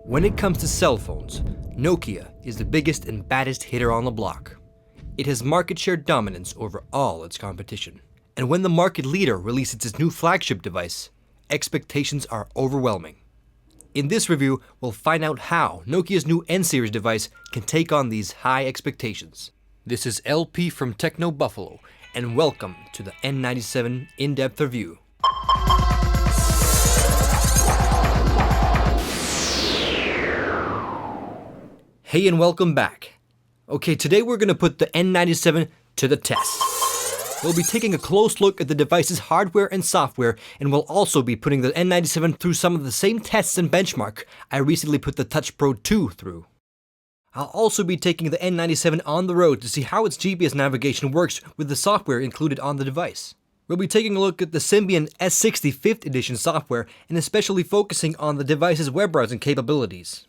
When it comes to cell phones, Nokia is the biggest and baddest hitter on the block. It has market share dominance over all its competition. And when the market leader releases its new flagship device, expectations are overwhelming. In this review, we'll find out how Nokia's new N-series device can take on these high expectations. This is LP from Techno Buffalo, and welcome to the N97 in-depth review. Hey and welcome back. Okay, today we're going to put the N97 to the test. We'll be taking a close look at the device's hardware and software, and we'll also be putting the N97 through some of the same tests and benchmark I recently put the Touch Pro 2 through. I'll also be taking the N97 on the road to see how its GPS navigation works with the software included on the device. We'll be taking a look at the Symbian S60 5th edition software and especially focusing on the device's web browsing capabilities.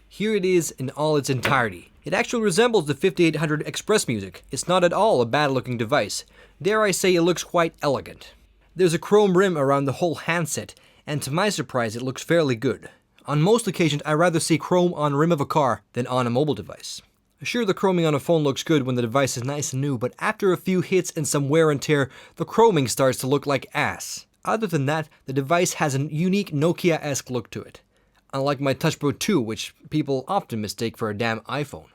Here it is in all its entirety. It actually resembles the 5800 Express Music. It's not at all a bad looking device. Dare I say it looks quite elegant. There's a chrome rim around the whole handset, and to my surprise it looks fairly good. On most occasions I rather see chrome on rim of a car than on a mobile device. Sure, the chroming on a phone looks good when the device is nice and new, but after a few hits and some wear and tear, the chroming starts to look like ass. Other than that, the device has a unique Nokia-esque look to it. Unlike my Touch Pro 2, which people often mistake for a damn iPhone.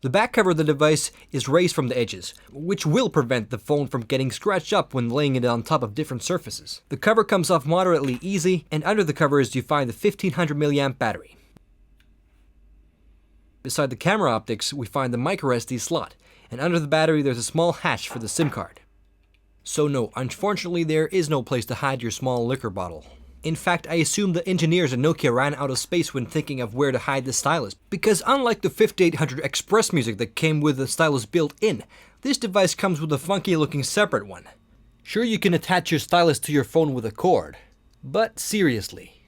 The back cover of the device is raised from the edges, which will prevent the phone from getting scratched up when laying it on top of different surfaces. The cover comes off moderately easy, and under the covers you find the 1500 mAh battery. Beside the camera optics, we find the microSD slot, and under the battery there's a small hatch for the SIM card. So no, unfortunately there is no place to hide your small liquor bottle. In fact, I assume the engineers at Nokia ran out of space when thinking of where to hide the stylus, because unlike the 5800 Express Music that came with the stylus built in, this device comes with a funky looking separate one. Sure, you can attach your stylus to your phone with a cord, but seriously,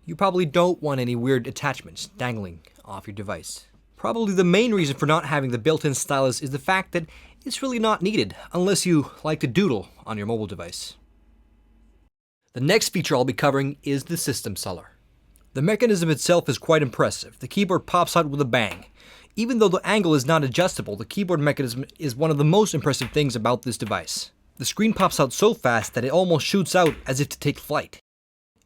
you probably don't want any weird attachments dangling off your device. Probably the main reason for not having the built-in stylus is the fact that it's really not needed unless you like to doodle on your mobile device. The next feature I'll be covering is the system seller. The mechanism itself is quite impressive. The keyboard pops out with a bang. Even though the angle is not adjustable, the keyboard mechanism is one of the most impressive things about this device. The screen pops out so fast that it almost shoots out as if to take flight.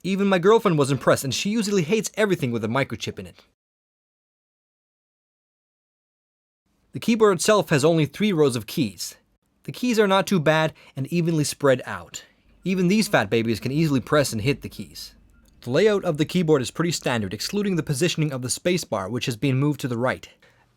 Even my girlfriend was impressed, and she usually hates everything with a microchip in it. The keyboard itself has only 3 rows of keys. The keys are not too bad and evenly spread out. Even these fat babies can easily press and hit the keys. The layout of the keyboard is pretty standard, excluding the positioning of the spacebar, which has been moved to the right.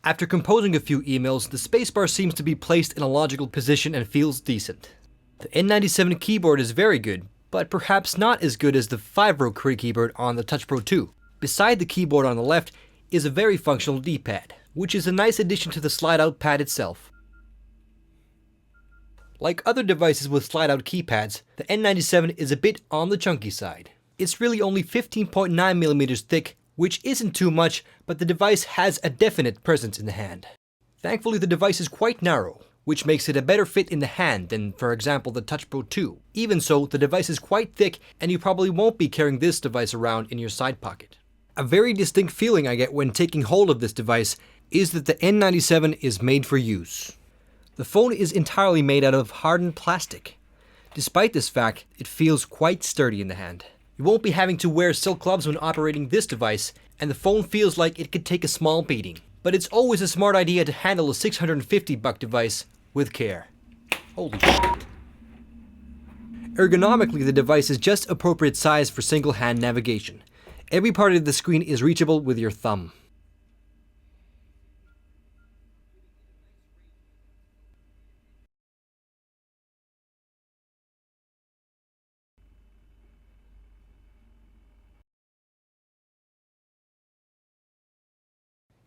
After composing a few emails, the spacebar seems to be placed in a logical position and feels decent. The N97 keyboard is very good, but perhaps not as good as the 5-row QWERTY keyboard on the Touch Pro 2. Beside the keyboard on the left is a very functional D-pad, which is a nice addition to the slide-out pad itself. Like other devices with slide-out keypads, the N97 is a bit on the chunky side. It's really only 15.9mm thick, which isn't too much, but the device has a definite presence in the hand. Thankfully, the device is quite narrow, which makes it a better fit in the hand than, for example, the Touch Pro 2. Even so, the device is quite thick, and you probably won't be carrying this device around in your side pocket. A very distinct feeling I get when taking hold of this device is that the N97 is made for use. The phone is entirely made out of hardened plastic. Despite this fact, it feels quite sturdy in the hand. You won't be having to wear silk gloves when operating this device, and the phone feels like it could take a small beating. But it's always a smart idea to handle a $650 device with care. Holy shit. Ergonomically, the device is just appropriate size for single-hand navigation. Every part of the screen is reachable with your thumb.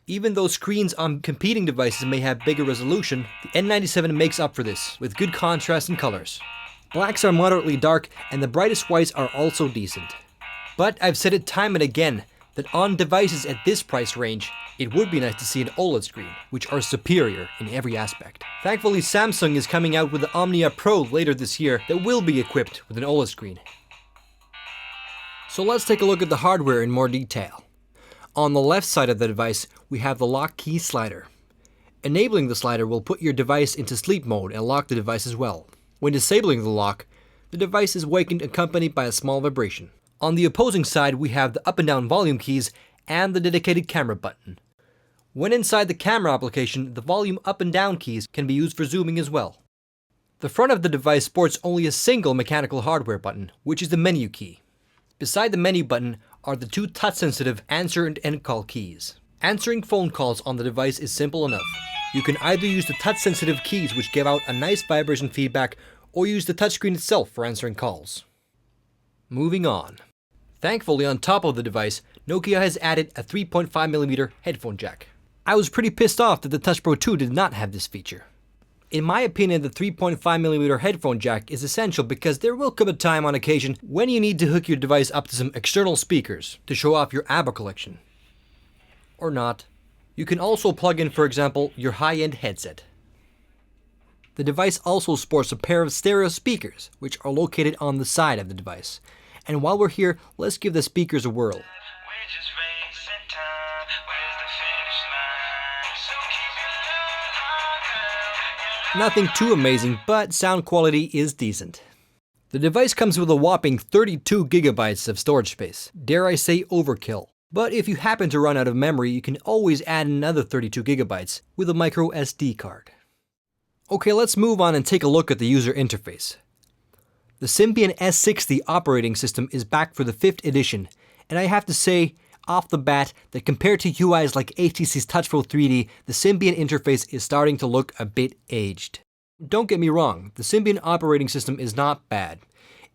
Even though screens on competing devices may have bigger resolution, the N97 makes up for this, with good contrast and colors. Blacks are moderately dark, and the brightest whites are also decent. But I've said it time and again, that on devices at this price range, it would be nice to see an OLED screen, which are superior in every aspect. Thankfully, Samsung is coming out with the Omnia Pro later this year that will be equipped with an OLED screen. So let's take a look at the hardware in more detail. On the left side of the device, we have the lock key slider. Enabling the slider will put your device into sleep mode and lock the device as well. When disabling the lock, the device is wakened accompanied by a small vibration. On the opposing side, we have the up and down volume keys and the dedicated camera button. When inside the camera application, the volume up and down keys can be used for zooming as well. The front of the device sports only a single mechanical hardware button, which is the menu key. Beside the menu button are the two touch-sensitive answer and end call keys. Answering phone calls on the device is simple enough. You can either use the touch-sensitive keys, which give out a nice vibration feedback, or use the touchscreen itself for answering calls. Moving on. Thankfully, on top of the device, Nokia has added a 3.5mm headphone jack. I was pretty pissed off that the Touch Pro 2 did not have this feature. In my opinion, the 3.5mm headphone jack is essential because there will come a time on occasion when you need to hook your device up to some external speakers to show off your ABBA collection. Or not. You can also plug in, for example, your high-end headset. The device also sports a pair of stereo speakers, which are located on the side of the device. And while we're here, let's give the speakers a whirl. Nothing too amazing, but sound quality is decent. The device comes with a whopping 32 GB of storage space. Dare I say overkill. But if you happen to run out of memory, you can always add another 32 GB with a micro SD card. Okay, let's move on and take a look at the user interface. The Symbian S60 operating system is back for the 5th edition, and I have to say, off the bat, that compared to UIs like HTC's Touch Pro 3D, the Symbian interface is starting to look a bit aged. Don't get me wrong, the Symbian operating system is not bad.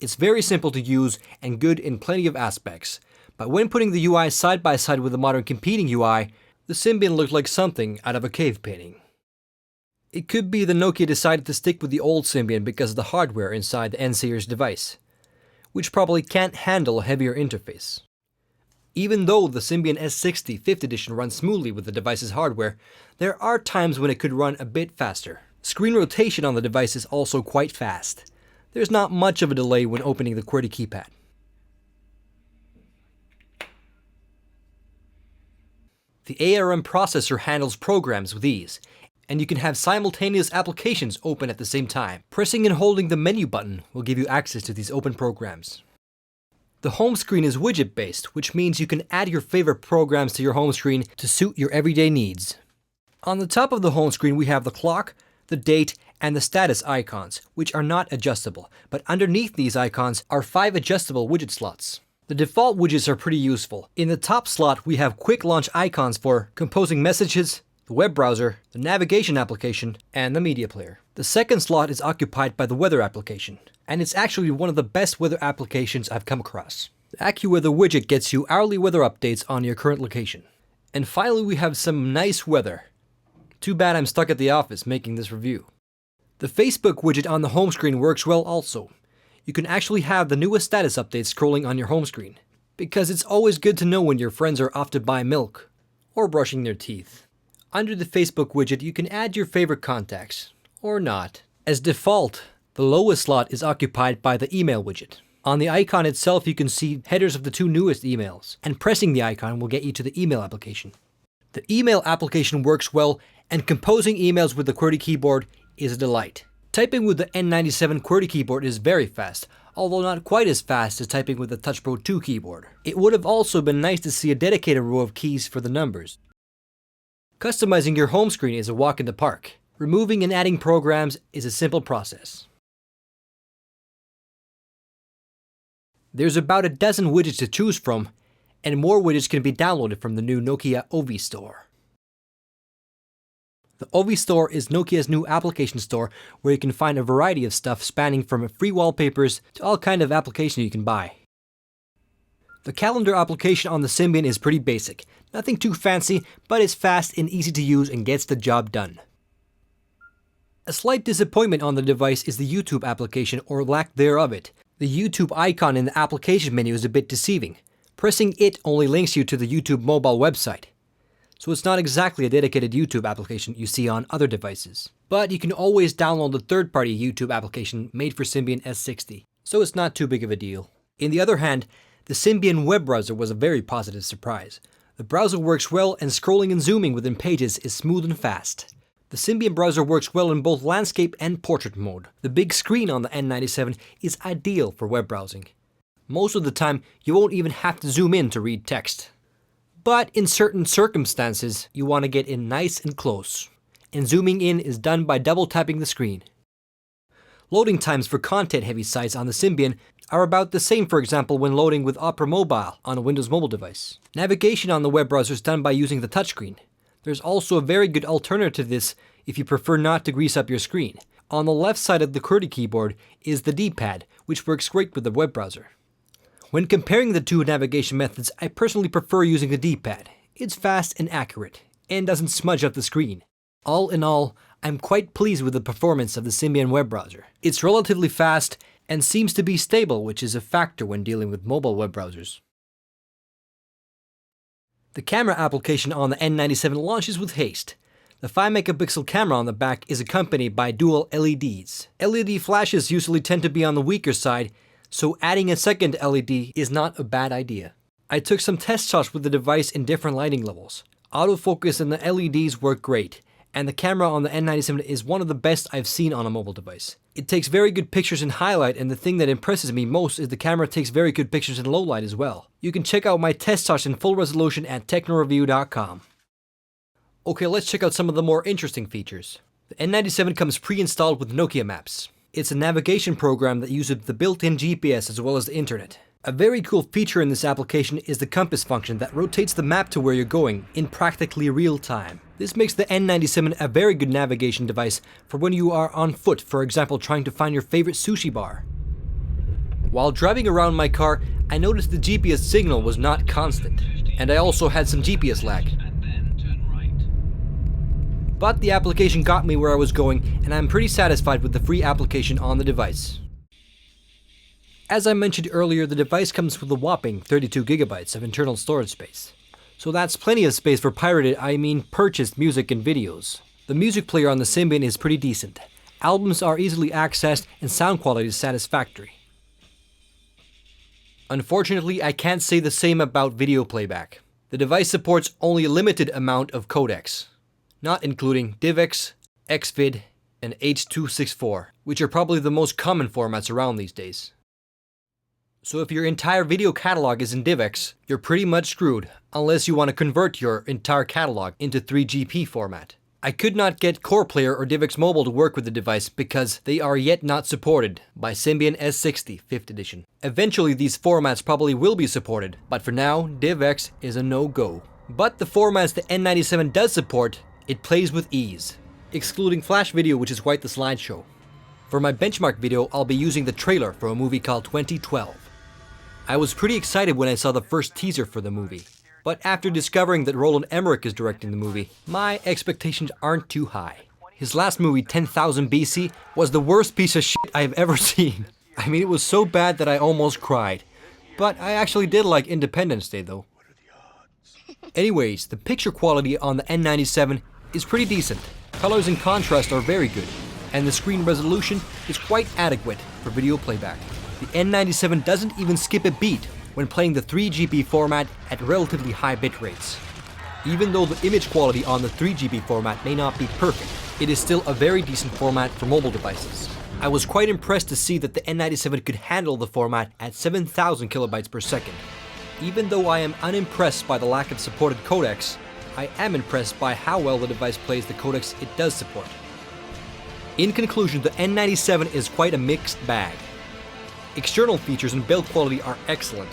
It's very simple to use and good in plenty of aspects, but when putting the UI side by side with the modern competing UI, the Symbian looked like something out of a cave painting. It could be that Nokia decided to stick with the old Symbian because of the hardware inside the N-series device, which probably can't handle a heavier interface. Even though the Symbian S60 5th edition runs smoothly with the device's hardware, there are times when it could run a bit faster. Screen rotation on the device is also quite fast. There's not much of a delay when opening the QWERTY keypad. The ARM processor handles programs with ease, and you can have simultaneous applications open at the same time. Pressing and holding the menu button will give you access to these open programs. The home screen is widget-based, which means you can add your favorite programs to your home screen to suit your everyday needs. On the top of the home screen, we have the clock, the date, and the status icons, which are not adjustable, but underneath these icons are 5 adjustable widget slots. The default widgets are pretty useful. In the top slot, we have quick launch icons for composing messages, the web browser, the navigation application, and the media player. The second slot is occupied by the weather application, and it's actually one of the best weather applications I've come across. The AccuWeather widget gets you hourly weather updates on your current location. And finally, we have some nice weather. Too bad I'm stuck at the office making this review. The Facebook widget on the home screen works well also. You can actually have the newest status updates scrolling on your home screen, because it's always good to know when your friends are off to buy milk or brushing their teeth. Under the Facebook widget, you can add your favorite contacts, or not. As default, the lowest slot is occupied by the email widget. On the icon itself, you can see headers of the 2 newest emails, and pressing the icon will get you to the email application. The email application works well, and composing emails with the QWERTY keyboard is a delight. Typing with the N97 QWERTY keyboard is very fast, although not quite as fast as typing with the Touch Pro 2 keyboard. It would have also been nice to see a dedicated row of keys for the numbers. Customizing your home screen is a walk in the park. Removing and adding programs is a simple process. There's about a dozen widgets to choose from, and more widgets can be downloaded from the new Nokia Ovi Store. The Ovi Store is Nokia's new application store where you can find a variety of stuff spanning from free wallpapers to all kind of applications you can buy. The calendar application on the Symbian is pretty basic, nothing too fancy, but it's fast and easy to use and gets the job done. A slight disappointment on the device is the YouTube application or lack thereof it. The YouTube icon in the application menu is a bit deceiving. Pressing it only links you to the YouTube mobile website. So it's not exactly a dedicated YouTube application you see on other devices. But you can always download the third-party YouTube application made for Symbian S60, so it's not too big of a deal. On the other hand, the Symbian web browser was a very positive surprise. The browser works well and scrolling and zooming within pages is smooth and fast. The Symbian browser works well in both landscape and portrait mode. The big screen on the N97 is ideal for web browsing. Most of the time, you won't even have to zoom in to read text. But in certain circumstances, you want to get in nice and close. And zooming in is done by double tapping the screen. Loading times for content-heavy sites on the Symbian are about the same, for example, when loading with Opera Mobile on a Windows mobile device. Navigation on the web browser is done by using the touchscreen. There's also a very good alternative to this if you prefer not to grease up your screen. On the left side of the QWERTY keyboard is the D-pad, which works great with the web browser. When comparing the two navigation methods, I personally prefer using the D-pad. It's fast and accurate, and doesn't smudge up the screen. All in all, I'm quite pleased with the performance of the Symbian web browser. It's relatively fast and seems to be stable, which is a factor when dealing with mobile web browsers. The camera application on the N97 launches with haste. The 5-megapixel camera on the back is accompanied by dual LEDs. LED flashes usually tend to be on the weaker side, so adding a second LED is not a bad idea. I took some test shots with the device in different lighting levels. Autofocus and the LEDs work great, and the camera on the N97 is one of the best I've seen on a mobile device. It takes very good pictures in highlight, and the thing that impresses me most is the camera takes very good pictures in low light as well. You can check out my test shots in full resolution at technoreview.com. Okay, let's check out some of the more interesting features. The N97 comes pre-installed with Nokia Maps. It's a navigation program that uses the built-in GPS as well as the internet. A very cool feature in this application is the compass function that rotates the map to where you're going in practically real time. This makes the N97 a very good navigation device for when you are on foot, for example trying to find your favorite sushi bar. While driving around my car, I noticed the GPS signal was not constant, and I also had some GPS lag. But the application got me where I was going, and I'm pretty satisfied with the free application on the device. As I mentioned earlier, the device comes with a whopping 32 gigabytes of internal storage space. So that's plenty of space for pirated, purchased music and videos. The music player on the Symbian is pretty decent. Albums are easily accessed and sound quality is satisfactory. Unfortunately, I can't say the same about video playback. The device supports only a limited amount of codecs, not including DivX, XVID, and H.264, which are probably the most common formats around these days. So if your entire video catalog is in DivX, you're pretty much screwed, unless you want to convert your entire catalog into 3GP format. I could not get Core Player or DivX Mobile to work with the device because they are yet not supported by Symbian S60 5th edition. Eventually these formats probably will be supported, but for now, DivX is a no-go. But the formats the N97 does support, it plays with ease, excluding Flash Video, which is quite the slideshow. For my benchmark video, I'll be using the trailer for a movie called 2012. I was pretty excited when I saw the first teaser for the movie, but after discovering that Roland Emmerich is directing the movie, my expectations aren't too high. His last movie, 10,000 BC, was the worst piece of shit I've ever seen. It was so bad that I almost cried. But I actually did like Independence Day though. Anyways, the picture quality on the N97 is pretty decent. Colors and contrast are very good, and the screen resolution is quite adequate for video playback. The N97 doesn't even skip a beat when playing the 3GP format at relatively high bit rates. Even though the image quality on the 3GP format may not be perfect, it is still a very decent format for mobile devices. I was quite impressed to see that the N97 could handle the format at 7,000 kilobytes per second. Even though I am unimpressed by the lack of supported codecs, I am impressed by how well the device plays the codecs it does support. In conclusion, the N97 is quite a mixed bag. External features and build quality are excellent.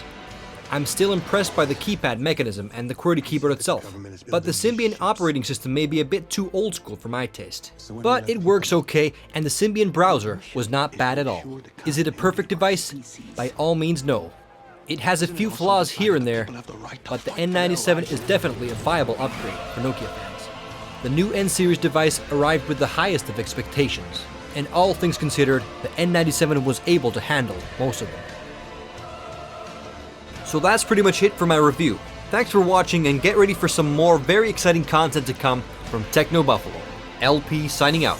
I'm still impressed by the keypad mechanism and the QWERTY keyboard itself, but the Symbian operating system may be a bit too old school for my taste. But it works okay, and the Symbian browser was not bad at all. Is it a perfect device? By all means no. It has a few flaws here and there, but the N97 is definitely a viable upgrade for Nokia fans. The new N-series device arrived with the highest of expectations, and all things considered, the N97 was able to handle most of them. So that's pretty much it for my review. Thanks for watching, and get ready for some more very exciting content to come from Techno Buffalo. LP signing out.